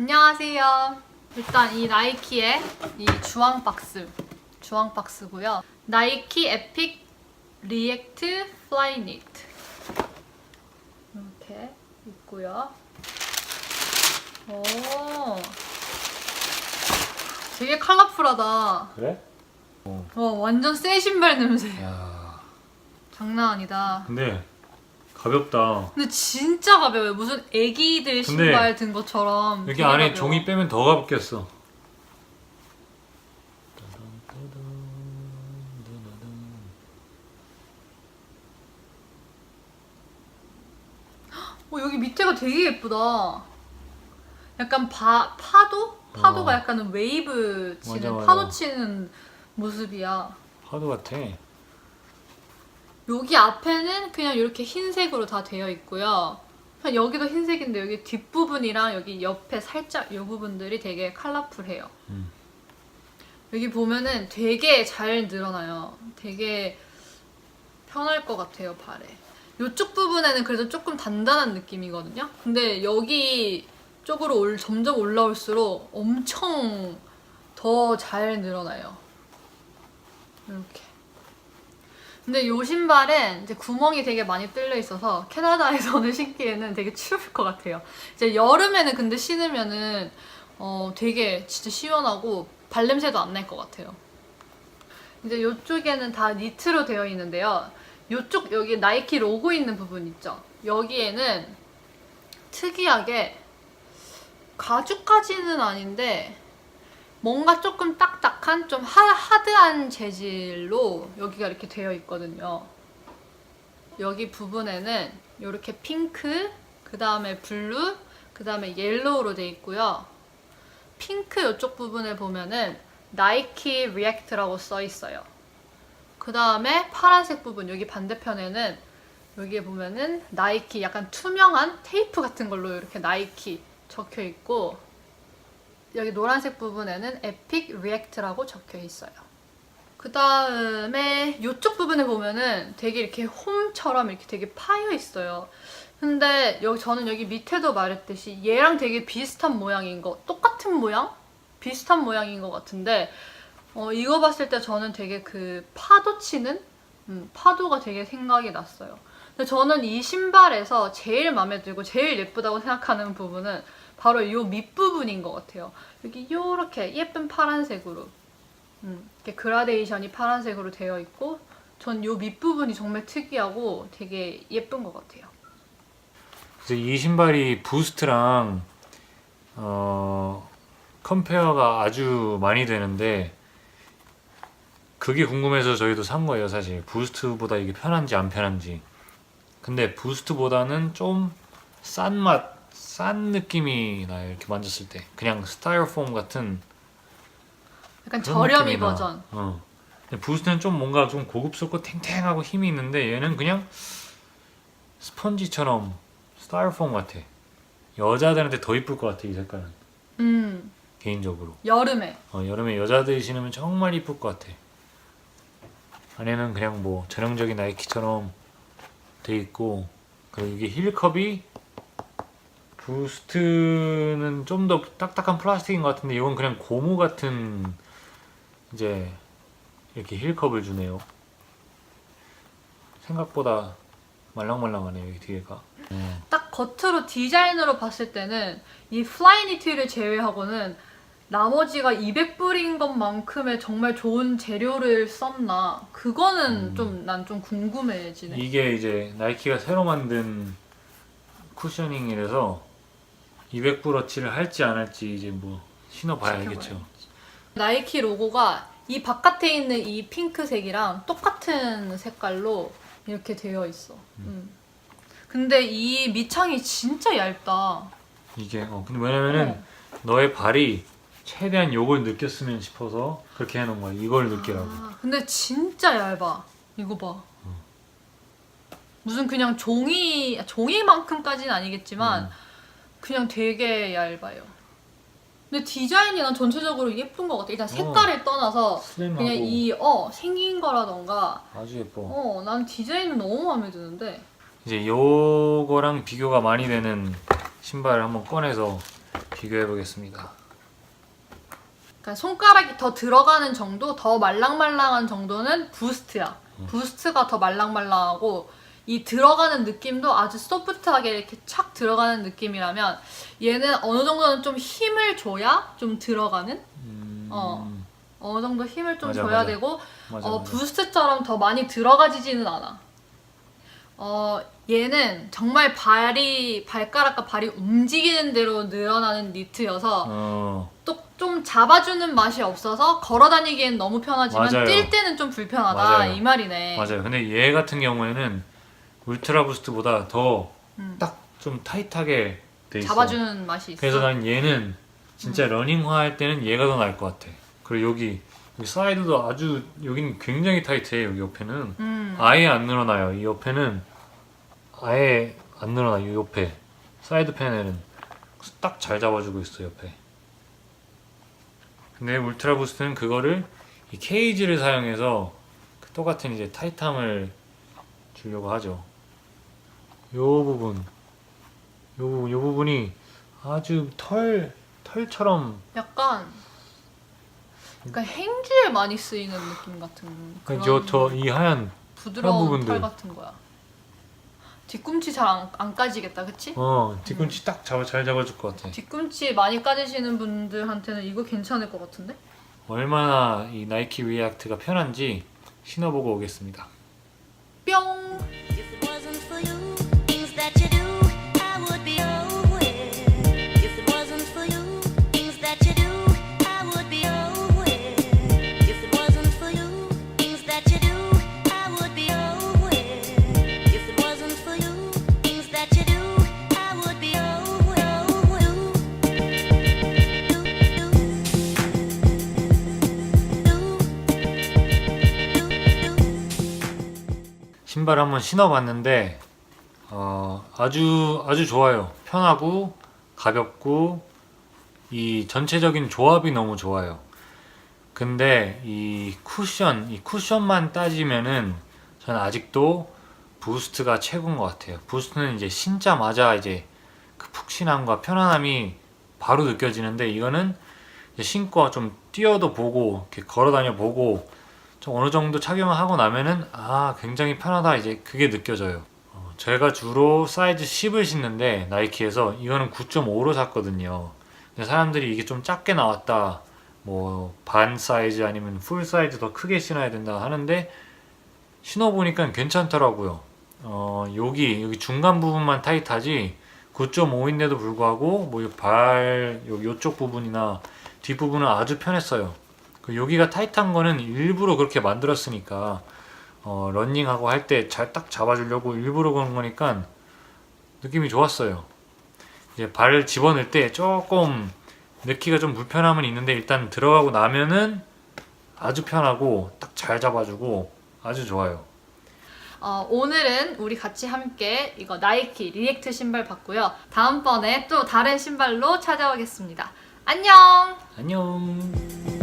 안녕하세요. 일단 이 나이키의 이 주황 박스고요. 나이키 에픽 리액트 플라이니트 이렇게 있고요. 오, 되게 컬러풀하다. 그래? 와, 완전 새 신발 냄새. 야. 장난 아니다. 근데 가볍다. 근데 진짜 가벼워요. 무슨 애기들 신발 든 것처럼. 여기 되게 안에 가벼워. 종이 빼면 더 가볍겠어. 여기 밑에가 되게 예쁘다. 약간 파도가 어. 약간 웨이브 치는 맞아. 파도 치는 모습이야. 파도 같아. 여기 앞에는 그냥 이렇게 흰색으로 다 되어 있고요. 그냥 여기도 흰색인데 여기 뒷부분이랑 여기 옆에 살짝 이 부분들이 되게 컬러풀해요. 여기 보면은 되게 잘 늘어나요. 되게 편할 것 같아요, 발에. 이쪽 부분에는 그래도 조금 단단한 느낌이거든요. 근데 여기 쪽으로 점점 올라올수록 엄청 더 잘 늘어나요. 이렇게. 근데 이 신발은 이제 구멍이 되게 많이 뚫려 있어서 캐나다에서는 신기에는 되게 추울 것 같아요. 이제 여름에는 근데 신으면은 되게 진짜 시원하고 발냄새도 안 날 것 같아요. 이제 이쪽에는 다 니트로 되어 있는데요. 이쪽 여기 나이키 로고 있는 부분 있죠? 여기에는 특이하게 가죽까지는 아닌데 뭔가 조금 딱딱한 좀 하드한 재질로 여기가 이렇게 되어 있거든요. 여기 부분에는 이렇게 핑크, 그 다음에 블루, 그 다음에 옐로우로 되어 있고요. 핑크 이쪽 부분에 보면은 나이키 리액트라고 써 있어요. 그 다음에 파란색 부분 여기 반대편에는 여기에 보면은 나이키 약간 투명한 테이프 같은 걸로 이렇게 나이키 적혀 있고, 여기 노란색 부분에는 에픽 리액트라고 적혀 있어요. 그 다음에 이쪽 부분에 보면은 되게 이렇게 홈처럼 이렇게 되게 파여 있어요. 근데 저는 여기 밑에도 말했듯이 얘랑 되게 비슷한 모양인 똑같은 모양? 비슷한 모양인 것 같은데 이거 봤을 때 저는 되게 그 파도 치는 파도가 되게 생각이 났어요. 근데 저는 이 신발에서 제일 마음에 들고 제일 예쁘다고 생각하는 부분은 바로 이 밑부분인 것 같아요. 여기 이렇게 예쁜 파란색으로 이렇게 그라데이션이 파란색으로 되어 있고, 전 이 밑부분이 정말 특이하고 되게 예쁜 것 같아요. 그래서 이 신발이 부스트랑 컴페어가 아주 많이 되는데 그게 궁금해서 저희도 산 거예요. 사실 부스트보다 이게 편한지 안 편한지. 근데 부스트보다는 좀 싼 느낌이 나요. 이렇게 만졌을 때 그냥 스타이로폼 같은 약간 그런 저렴이 느낌이 나. 버전. 근데 부스트는 좀 뭔가 좀 고급스럽고 탱탱하고 힘이 있는데 얘는 그냥 스펀지처럼 스타이로폼 같아. 여자들한테 더 이쁠 것 같아, 이 색깔은. 개인적으로. 여름에. 여름에 여자들이 신으면 정말 이쁠 것 같아. 안에는 그냥 뭐 전형적인 나이키처럼 돼 있고, 그리고 이게 힐컵이 부스트는 좀 더 딱딱한 플라스틱인 것 같은데 이건 그냥 고무 같은 이제 이렇게 힐컵을 주네요. 생각보다 말랑말랑하네요, 여기 뒤에가. 딱 겉으로 디자인으로 봤을 때는 이 플라이니트를 제외하고는 나머지가 200불인 것만큼의 정말 좋은 재료를 썼나, 그거는 난 좀 궁금해지네. 이게 이제 나이키가 새로 만든 쿠셔닝이라서 200불어치를 할지 안 할지 이제 뭐 신어봐야 알겠죠. 나이키 로고가 이 바깥에 있는 이 핑크색이랑 똑같은 색깔로 이렇게 되어 있어. 근데 이 밑창이 진짜 얇다. 이게 근데 왜냐면은 너의 발이 최대한 요걸 느꼈으면 싶어서 그렇게 해놓은 거야. 이걸 느끼라고. 근데 진짜 얇아. 이거 봐. 무슨 그냥 종이만큼까지는 아니겠지만 그냥 되게 얇아요. 근데 디자인이 난 전체적으로 예쁜 것 같아. 일단 색깔을 떠나서 슬림하고 그냥 이 생긴 거라던가 아주 예뻐. 난 디자인은 너무 마음에 드는데. 이제 요거랑 비교가 많이 되는 신발을 한번 꺼내서 비교해 보겠습니다. 그러니까 손가락이 더 들어가는 정도, 더 말랑말랑한 정도는 부스트야. 부스트가 더 말랑말랑하고 이 들어가는 느낌도 아주 소프트하게 이렇게 착 들어가는 느낌이라면 얘는 어느 정도는 좀 힘을 줘야 좀 들어가는 어느 정도 힘을 좀 맞아, 줘야 맞아. 되고 맞아. 부스트처럼 더 많이 들어가지지는 않아. 얘는 정말 발가락과 발이 움직이는 대로 늘어나는 니트여서 또 좀 잡아주는 맛이 없어서 걸어다니기엔 너무 편하지만 맞아요. 뛸 때는 좀 불편하다 맞아요. 이 말이네. 맞아요. 근데 얘 같은 경우에는 울트라 부스트보다 더 딱 좀 타이트하게 돼 있어. 잡아주는 맛이 있어. 그래서 난 얘는 진짜 러닝화 할 때는 얘가 더 나을 것 같아. 그리고 여기 사이드도 아주 여기는 굉장히 타이트해. 여기 옆에는 아예 안 늘어나요. 이 옆에는 아예 안 늘어나. 이 옆에 사이드 패널은 딱 잘 잡아주고 있어 옆에. 근데 울트라 부스트는 그거를 이 케이지를 사용해서 똑같은 이제 타이트함을 주려고 하죠. 요 부분이 아주 털처럼 약간 행주에 많이 쓰이는 느낌 같은 그런 이 하얀 부드러운 부분들. 털 같은 거야. 뒤꿈치 잘 안 까지겠다, 그치? 뒤꿈치 딱 잘 잡아줄 것 같아. 뒤꿈치 많이 까지시는 분들한테는 이거 괜찮을 것 같은데? 얼마나 이 나이키 리액트가 편한지 신어보고 오겠습니다. 뿅! If it wasn't for you, things that you do, I would be nowhere. If it wasn't for you, things that you do, I would be nowhere. If it wasn't for you, things that you do, I would be nowhere. If it wasn't for you, things that you do, I would be 신발 한번 신어봤는데 아주 좋아요. 편하고 가볍고 이 전체적인 조합이 너무 좋아요. 근데 이 쿠션만 따지면은 저는 아직도 부스트가 최고인 것 같아요. 부스트는 이제 신자마자 이제 그 푹신함과 편안함이 바로 느껴지는데 이거는 이제 신고 좀 뛰어도 보고 이렇게 걸어다녀 보고 좀 어느 정도 착용을 하고 나면은 굉장히 편하다 이제 그게 느껴져요. 제가 주로 사이즈 10을 신는데 나이키에서 이거는 9.5로 샀거든요. 근데 사람들이 이게 좀 작게 나왔다, 뭐 반 사이즈 아니면 풀 사이즈 더 크게 신어야 된다 하는데 신어보니까 괜찮더라고요. 여기 중간 부분만 타이트하지 9.5인데도 불구하고 뭐 요쪽 부분이나 뒷부분은 아주 편했어요. 여기가 타이트한 거는 일부러 그렇게 만들었으니까 러닝하고 할 때 딱 잡아주려고 일부러 그런 거니까 느낌이 좋았어요. 이제 발을 집어넣을 때 조금 넣기가 좀 불편함은 있는데 일단 들어가고 나면은 아주 편하고 딱 잘 잡아주고 아주 좋아요. 오늘은 우리 같이 함께 이거 나이키 리액트 신발 봤고요. 다음번에 또 다른 신발로 찾아오겠습니다. 안녕! 안녕.